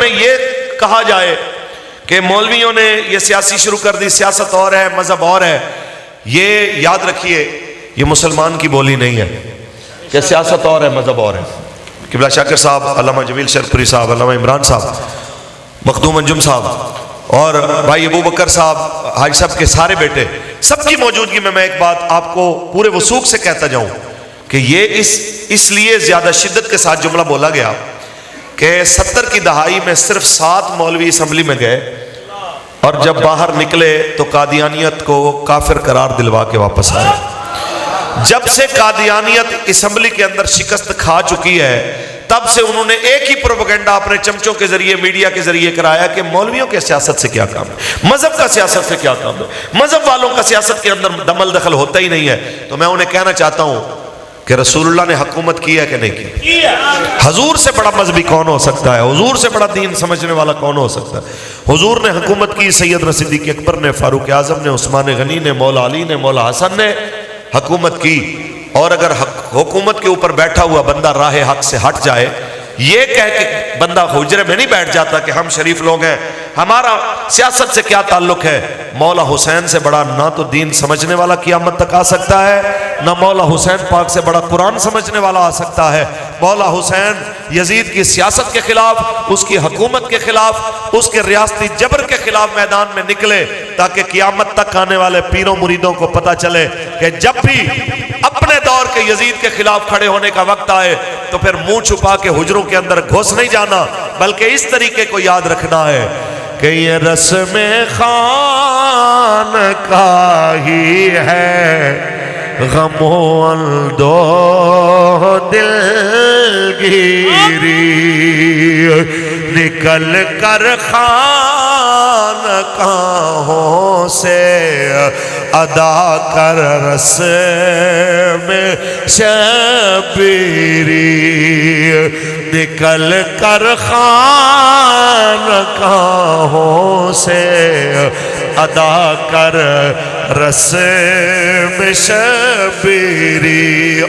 میں یہ کہا جائے کہ مولویوں نے یہ سیاسی شروع کر دی، سیاست اور ہے مذہب اور ہے، یہ یاد رکھیے یہ مسلمان کی بولی نہیں ہے کہ سیاست اور ہے مذہب اور ہے۔ قبلہ شاکر صاحب، علامہ جمیل شرپوری صاحب، علامہ عمران صاحب، مخدوم انجم صاحب اور بھائی ابو بکر صاحب، حاج صاحب کے سارے بیٹے، سب کی موجودگی میں ایک بات آپ کو پورے وثوق سے کہتا جاؤں کہ یہ اس لیے زیادہ شدت کے ساتھ جملہ بولا گیا کہ 70 کی دہائی میں صرف 7 مولوی اسمبلی میں گئے اور جب باہر نکلے تو قادیانیت کو کافر قرار دلوا کے واپس آئے۔ جب سے قادیانیت اسمبلی کے اندر شکست کھا چکی ہے تب سے انہوں نے ایک ہی پروپیگنڈا اپنے چمچوں کے ذریعے، میڈیا کے ذریعے کرایا کہ مولویوں کے سیاست سے کیا کام ہے، مذہب کا سیاست سے کیا کام ہے، مذہب والوں کا سیاست کے اندر دمل دخل ہوتا ہی نہیں ہے۔ تو میں انہیں کہنا چاہتا ہوں کہ رسول اللہ نے حکومت کی ہے کہ نہیں کی؟ حضور سے بڑا مذہبی کون ہو سکتا ہے؟ حضور سے بڑا دین سمجھنے والا کون ہو سکتا ہے؟ حضور نے حکومت کی، سیدنا صدیق اکبر نے، فاروق اعظم نے، عثمان غنی نے، مولا علی نے، مولا حسن نے حکومت کی۔ اور اگر حکومت کے اوپر بیٹھا ہوا بندہ راہ حق سے ہٹ جائے، یہ کہہ کے بندہ حجرے میں نہیں بیٹھ جاتا کہ ہم شریف لوگ ہیں، ہمارا سیاست سے کیا تعلق ہے۔ مولا حسین سے بڑا نہ تو دین سمجھنے والا قیامت تک آ سکتا ہے، نہ مولا حسین پاک سے بڑا قرآن سمجھنے والا آ سکتا ہے۔ مولا حسین یزید کی سیاست کے خلاف، اس کی حکومت کے خلاف، اس کے ریاستی جبر کے خلاف میدان میں نکلے تاکہ قیامت تک آنے والے پیروں مریدوں کو پتہ چلے کہ جب بھی اپنے دور کے یزید کے خلاف کھڑے ہونے کا وقت آئے تو پھر منہ چھپا کے حجروں کے اندر گھس نہیں جانا، بلکہ اس طریقے کو یاد رکھنا ہے کہ یہ رسم خان کا ہی ہے، غم و اندو دلگیری، نکل کر خانقاہوں سے ادا کر رسم شبیری، نکل کر خانقاہوں سے ادا کر رسم شبیری۔